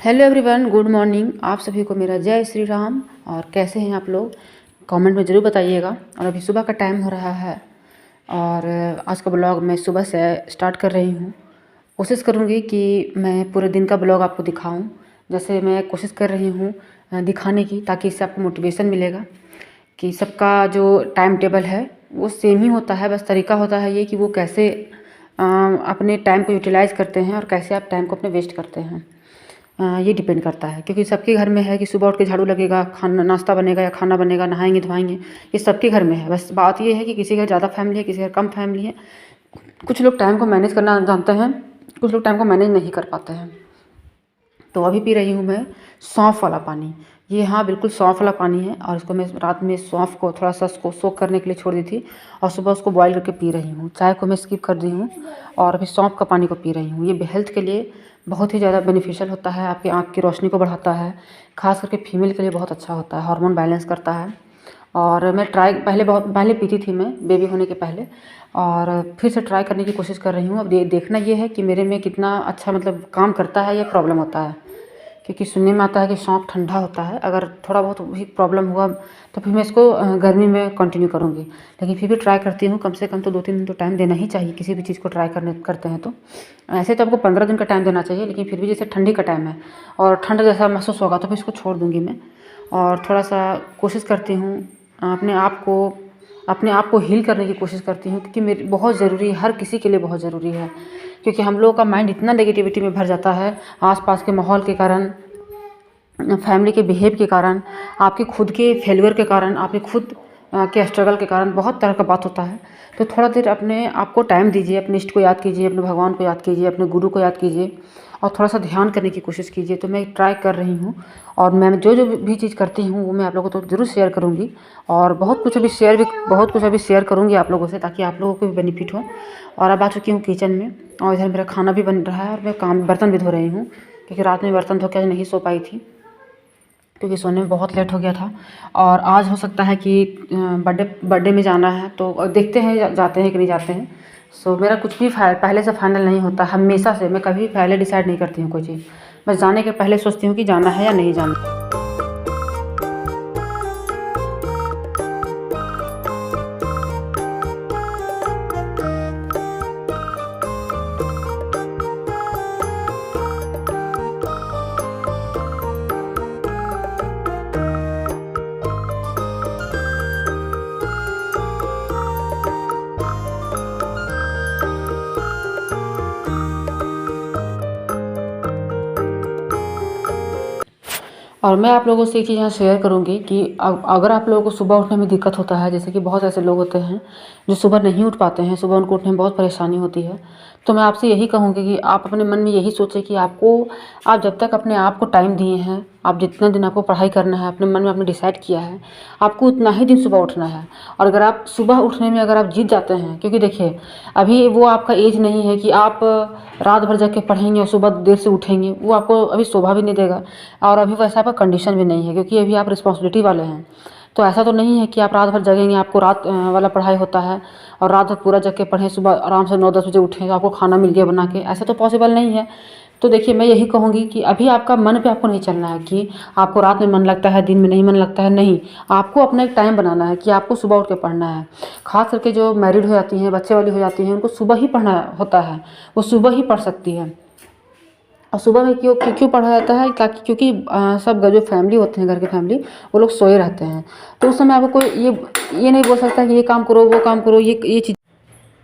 Hello everyone, good morning. आप सभी को मेरा जय श्री राम। और कैसे हैं आप लोग, कमेंट में ज़रूर बताइएगा। और अभी सुबह का टाइम हो रहा है और आज का ब्लॉग मैं सुबह से स्टार्ट कर रही हूँ। कोशिश करूँगी कि मैं पूरे दिन का ब्लॉग आपको दिखाऊँ, जैसे मैं कोशिश कर रही हूँ दिखाने की, ताकि इससे आपको मोटिवेशन मिलेगा कि सबका जो टाइम टेबल है वो सेम ही होता है। बस तरीका होता है ये कि वो कैसे अपने टाइम को यूटिलाइज़ करते हैं और कैसे आप टाइम को अपने वेस्ट करते हैं। ये डिपेंड करता है, क्योंकि सबके घर में है कि सुबह उठ के झाड़ू लगेगा, खाना नाश्ता बनेगा या खाना बनेगा, नहाएंगे धोएंगे, ये सबके घर में है। बस बात ये है कि किसी के घर ज़्यादा फैमिली है, किसी के घर कम फैमिली है। कुछ लोग टाइम को मैनेज करना जानते हैं, कुछ लोग टाइम को मैनेज नहीं कर पाते हैं। तो अभी पी रही हूँ मैं सौंफ वाला पानी। ये हाँ बिल्कुल सौंफ वाला पानी है, और इसको मैं रात में सौंफ को थोड़ा सा उसको सोक करने के लिए छोड़ दी थी, और सुबह उसको बॉईल करके पी रही हूँ। चाय को मैं स्किप कर दी हूँ और अभी सौंफ का पानी को पी रही हूँ। ये हेल्थ के लिए बहुत ही ज़्यादा बेनिफिशियल होता है, आपकी आँख की रोशनी को बढ़ाता है, खास करके फीमेल के लिए बहुत अच्छा होता है, हार्मोन बैलेंस करता है। और मैं बहुत पहले पीती थी, मैं बेबी होने के पहले, और फिर से ट्राई करने की कोशिश कर रही हूँ। अब देखना ये है कि मेरे में कितना अच्छा मतलब काम करता है या प्रॉब्लम होता है, क्योंकि सुनने में आता है कि सौंफ ठंडा होता है। अगर थोड़ा बहुत भी प्रॉब्लम हुआ तो फिर मैं इसको गर्मी में कंटिन्यू करूँगी, लेकिन फिर भी ट्राई करती हूँ। कम से कम तो 2-3 दिन तो टाइम देना ही चाहिए किसी भी चीज़ को ट्राई करते हैं। तो ऐसे तो आपको 15 दिन का टाइम देना चाहिए, लेकिन फिर भी जैसे ठंडी का टाइम है और ठंड जैसा महसूस होगा तो फिर इसको छोड़ दूँगी मैं। और थोड़ा सा कोशिश करती हूँ अपने आप को हील करने की कोशिश करती हूँ, क्योंकि मेरी बहुत ज़रूरी है, हर किसी के लिए बहुत ज़रूरी है। क्योंकि हम लोगों का माइंड इतना नेगेटिविटी में भर जाता है, आसपास के माहौल के कारण, फैमिली के बिहेव के कारण, आपके खुद के फेलियर के कारण, आपके खुद के स्ट्रगल के कारण बहुत तरह का बात होता है। तो थोड़ा देर अपने आप को टाइम दीजिए, अपने इष्ट को याद कीजिए, अपने भगवान को याद कीजिए, अपने गुरु को याद कीजिए, और थोड़ा सा ध्यान करने की कोशिश कीजिए। तो मैं ट्राई कर रही हूँ, और मैं जो भी चीज़ करती हूँ वो मैं आप लोगों को तो ज़रूर शेयर करूँगी। और बहुत कुछ अभी शेयर करूँगी आप लोगों से, ताकि आप लोगों को भी बेनिफिट हो। और अब आ चुकी हूँ किचन में, और इधर मेरा खाना भी बन रहा है और मैं बर्तन भी धो रही हूँ, क्योंकि रात में बर्तन धो के आज नहीं सो पाई थी, क्योंकि सोने में बहुत लेट हो गया था। और आज हो सकता है कि बर्थडे में जाना है, तो देखते हैं जाते हैं कि नहीं जाते हैं। सो मेरा कुछ भी पहले से फाइनल नहीं होता। हमेशा से मैं कभी पहले डिसाइड नहीं करती हूँ कोई चीज़, बस जाने के पहले सोचती हूँ कि जाना है या नहीं जाना। और मैं आप लोगों से एक चीज़ यहाँ शेयर करूँगी कि अगर आप लोगों को सुबह उठने में दिक्कत होता है, जैसे कि बहुत ऐसे लोग होते हैं जो सुबह नहीं उठ पाते हैं, सुबह उनको उठने में बहुत परेशानी होती है, तो मैं आपसे यही कहूँगी कि आप अपने मन में यही सोचें कि आप जब तक अपने आप को टाइम दिए हैं, आप जितना दिन आपको पढ़ाई करना है, अपने मन में आपने डिसाइड किया है, आपको उतना ही दिन सुबह उठना है। और अगर आप सुबह उठने में अगर आप जीत जाते हैं, क्योंकि देखिए अभी वो आपका एज नहीं है कि आप रात भर जग के पढ़ेंगे और सुबह देर से उठेंगे, वो आपको अभी शोभा भी नहीं देगा, और अभी वैसा आपका कंडीशन भी नहीं है, क्योंकि अभी आप रिस्पॉन्सिबिलिटी वाले हैं। तो ऐसा तो नहीं है कि आप रात भर जगेंगे, आपको रात वाला पढ़ाई होता है और रात भर पूरा जग के पढ़ें, सुबह आराम से 9-10 बजे उठें, आपको खाना मिल गया बना के, ऐसा तो पॉसिबल नहीं है। तो देखिए मैं यही कहूँगी कि अभी आपका मन पे आपको नहीं चलना है कि आपको रात में मन लगता है, दिन में नहीं मन लगता है, नहीं। आपको अपना एक टाइम बनाना है कि आपको सुबह उठ के पढ़ना है। खास करके जो मैरिड हो जाती हैं, बच्चे वाली हो जाती हैं, उनको सुबह ही पढ़ना होता है, वो सुबह ही पढ़ सकती है। और सुबह में क्यों पढ़ा जाता है, क्योंकि सब जो फैमिली होते हैं, घर की फैमिली, वो लोग सोए रहते हैं। तो उस समय आपको कोई ये नहीं बोल सकता कि ये काम करो, वो काम करो, ये चीज़।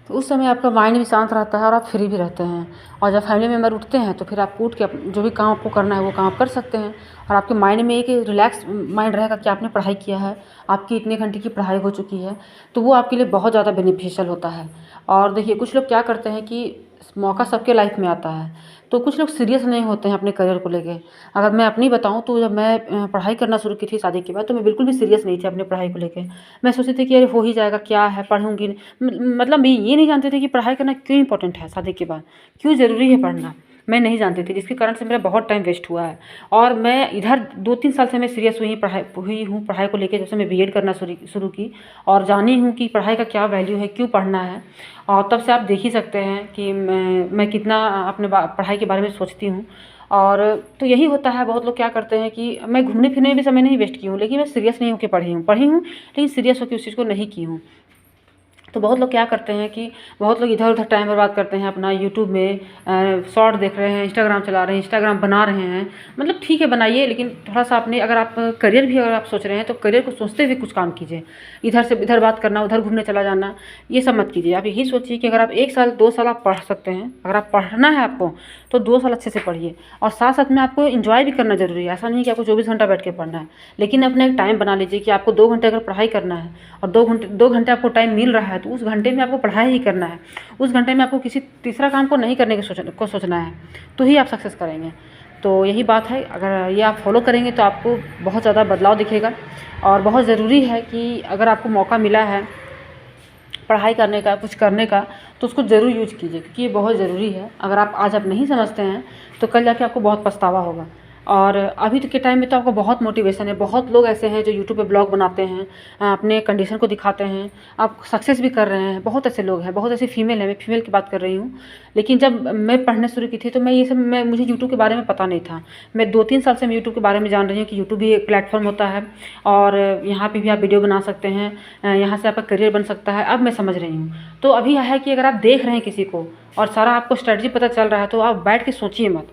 तो उस समय आपका माइंड भी शांत रहता है और आप फ्री भी रहते हैं। और जब फैमिली मेम्बर उठते हैं तो फिर आप उठ के जो भी काम आपको करना है वो काम आप कर सकते हैं, और आपके माइंड में एक रिलैक्स माइंड रहेगा कि आपने पढ़ाई किया है, आपकी इतने घंटे की पढ़ाई हो चुकी है, तो वो आपके लिए बहुत ज़्यादा बेनिफिशियल होता है। और देखिए कुछ लोग क्या करते हैं कि मौका सबके लाइफ में आता है, तो कुछ लोग सीरियस नहीं होते हैं अपने करियर को लेके। अगर मैं अपनी बताऊं तो जब मैं पढ़ाई करना शुरू की थी शादी के बाद, तो मैं बिल्कुल भी सीरियस नहीं थी अपनी पढ़ाई को लेके। मैं सोचती थी कि अरे हो ही जाएगा, क्या है, पढ़ूंगी। मतलब मैं ये नहीं जानती थी कि पढ़ाई करना क्यों इंपॉर्टेंट है, शादी के बाद क्यों ज़रूरी है पढ़ना, मैं नहीं जानती थी, जिसके कारण से मेरा बहुत टाइम वेस्ट हुआ है। और मैं इधर 2-3 साल से मैं सीरियस हुई हूँ पढ़ाई को लेके, जब से मैं बीएड करना शुरू की, और जानी हूँ कि पढ़ाई का क्या वैल्यू है, क्यों पढ़ना है। और तब से आप देख ही सकते हैं कि मैं कितना अपने पढ़ाई के बारे में सोचती हूँ। और तो यही होता है, बहुत लोग क्या करते हैं कि मैं घूमने फिरने में भी समय नहीं वेस्ट की हूँ, लेकिन मैं सीरियस नहीं होकर पढ़ी हूँ लेकिन सीरियस होकर उस चीज़ को नहीं की हूँ। तो बहुत लोग क्या करते हैं कि बहुत लोग इधर उधर टाइम बर्बाद करते हैं अपना, यूट्यूब में शॉर्ट देख रहे हैं, इंस्टाग्राम चला रहे हैं, इंस्टाग्राम बना रहे हैं। मतलब ठीक है बनाइए, लेकिन थोड़ा सा अपने अगर आप करियर भी अगर आप सोच रहे हैं तो करियर को सोचते हुए कुछ काम कीजिए। इधर से इधर बात करना, उधर घूमने चला जाना, ये सब मत कीजिए। आप यही सोचिए कि अगर आप 1 साल 2 साल आप पढ़ सकते हैं, अगर आप पढ़ना है आपको तो 2 साल अच्छे से पढ़िए। और साथ साथ में आपको एंजॉय भी करना ज़रूरी है। ऐसा नहीं कि आपको 24 घंटा बैठ के पढ़ना है, लेकिन अपना एक टाइम बना लीजिए कि आपको 2 घंटे अगर पढ़ाई करना है और 2 घंटे आपको टाइम मिल रहा है तो उस घंटे में आपको पढ़ाई ही करना है। उस घंटे में आपको किसी तीसरा काम को नहीं करने को सोचना है, तो ही आप सक्सेस करेंगे। तो यही बात है, अगर ये आप फॉलो करेंगे तो आपको बहुत ज़्यादा बदलाव दिखेगा। और बहुत ज़रूरी है कि अगर आपको मौका मिला है पढ़ाई करने का, कुछ करने का, तो उसको ज़रूर यूज़ कीजिए, क्योंकि ये बहुत ज़रूरी है। अगर आप आज आप नहीं समझते हैं तो कल जाके आपको बहुत पछतावा होगा। और अभी के टाइम में तो आपको बहुत मोटिवेशन है, बहुत लोग ऐसे हैं जो यूट्यूब पे ब्लॉग बनाते हैं, अपने कंडीशन को दिखाते हैं, आप सक्सेस भी कर रहे हैं। बहुत ऐसे लोग हैं, बहुत ऐसी फीमेल है, मैं फीमेल की बात कर रही हूँ। लेकिन जब मैं पढ़ने शुरू की थी तो मैं ये सब मुझे यूट्यूब के बारे में पता नहीं था। मैं 2-3 साल से मैं यूट्यूब के बारे में जान रही हूँ कि यूट्यूब भी एक प्लेटफॉर्म होता है और यहाँ पे भी आप वीडियो बना सकते हैं, यहाँ से आपका करियर बन सकता है। अब मैं समझ रही हूँ। तो अभी यह है कि अगर आप देख रहे हैं किसी को और सारा आपको स्ट्रेटजी पता चल रहा है तो आप बैठ के सोचिए मत,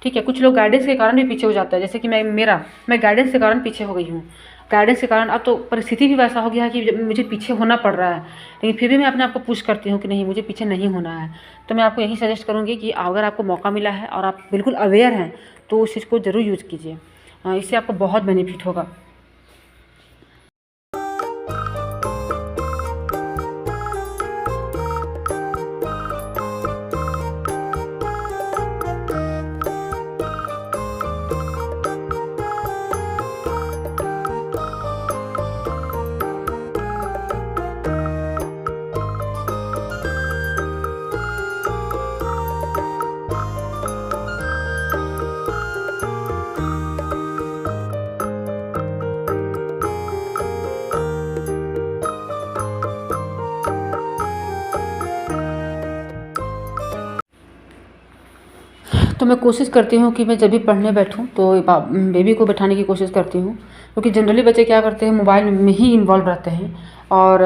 ठीक है। कुछ लोग गाइडेंस के कारण भी पीछे हो जाता है, जैसे कि मैं गाइडेंस के कारण पीछे हो गई हूँ। गाइडेंस के कारण अब तो परिस्थिति भी वैसा हो गया है कि मुझे पीछे होना पड़ रहा है, लेकिन फिर भी मैं अपने आप को पुश करती हूँ कि नहीं, मुझे पीछे नहीं होना है। तो मैं आपको यही सजेस्ट करूँगी कि अगर आपको मौका मिला है और आप बिल्कुल अवेयर हैं तो उस चीज़ को ज़रूर यूज़ कीजिए, इससे आपको बहुत बेनिफिट होगा। तो मैं कोशिश करती हूँ कि मैं जब भी पढ़ने बैठूँ तो बेबी को बैठाने की कोशिश करती हूँ, क्योंकि जनरली बच्चे क्या करते हैं, मोबाइल में ही इन्वॉल्व रहते हैं। और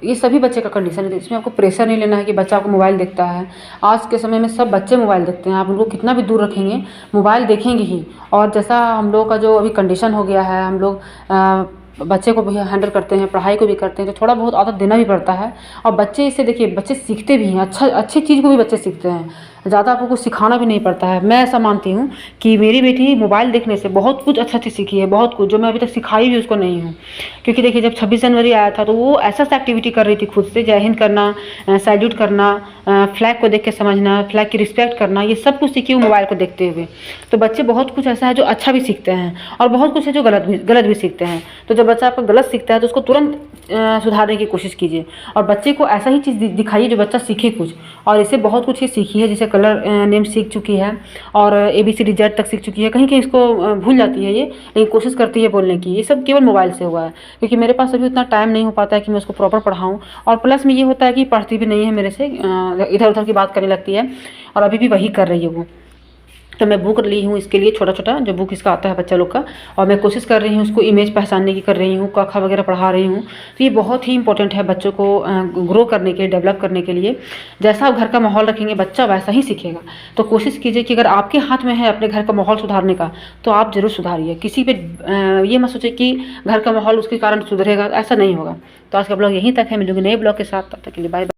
ये सभी बच्चे का कंडीशन है, इसमें आपको प्रेशर नहीं लेना है कि बच्चा आपको मोबाइल देखता है। आज के समय में सब बच्चे मोबाइल देखते हैं, आप उनको कितना भी दूर रखेंगे मोबाइल देखेंगे ही। और जैसा हम लोग का जो अभी कंडीशन हो गया है, हम लोग बच्चे को भी हैंडल करते हैं, पढ़ाई को भी करते हैं, तो थोड़ा बहुत आदत देना भी पड़ता है। और बच्चे इससे देखिए बच्चे सीखते भी हैं, अच्छी चीज़ को भी बच्चे सीखते हैं, ज़्यादा आपको कुछ सिखाना भी नहीं पड़ता है। मैं ऐसा मानती हूँ कि मेरी बेटी मोबाइल देखने से बहुत कुछ अच्छा चीज़ सीखी है, बहुत कुछ जो मैं अभी तक सिखाई भी उसको नहीं हूँ। क्योंकि देखिए जब 26 जनवरी आया था तो वो ऐसा एक्टिविटी कर रही थी खुद से, जय हिंद करना, सैल्यूट करना, फ्लैग को देख के समझना, फ्लैग की रिस्पेक्ट करना, ये सब कुछ सीखी वो मोबाइल को देखते हुए। तो बच्चे बहुत कुछ ऐसा है जो अच्छा भी सीखते हैं और बहुत कुछ है जो गलत भी सीखते हैं। तो जब बच्चा आपका गलत सीखता है तो उसको तुरंत सुधारने की कोशिश कीजिए और बच्चे को ऐसा ही चीज़ दिखाइए जो बच्चा सीखे कुछ। और इसे बहुत कुछ ही सीखी है, जैसे कलर नेम सीख चुकी है और ABCD Z तक सीख चुकी है। कहीं कहीं इसको भूल जाती है ये, लेकिन कोशिश करती है बोलने की। ये सब केवल मोबाइल से हुआ है, क्योंकि मेरे पास अभी उतना टाइम नहीं हो पाता है कि मैं उसको प्रॉपर पढ़ाऊँ। और प्लस में ये होता है कि पढ़ती भी नहीं है मेरे से, इधर उधर की बात करने लगती है और अभी भी वही कर रही है वो। तो मैं बुक ली हूँ इसके लिए, छोटा छोटा जो बुक इसका आता है बच्चा लोग का, और मैं कोशिश कर रही हूँ उसको इमेज पहचानने की कर रही हूँ, क ख वगैरह पढ़ा रही हूँ। तो ये बहुत ही इंपॉर्टेंट है बच्चों को ग्रो करने के, डेवलप करने के लिए। जैसा आप घर का माहौल रखेंगे बच्चा वैसा ही सीखेगा। तो कोशिश कीजिए कि अगर आपके हाथ में है अपने घर का माहौल सुधारने का तो आप ज़रूर सुधारिए। किसी पे ये मत सोचिए कि घर का माहौल उसके कारण सुधरेगा, ऐसा नहीं होगा। तो आज का ब्लॉग यहीं तक है, मिलूंगी नए ब्लॉग के साथ, तब तक के लिए बाय।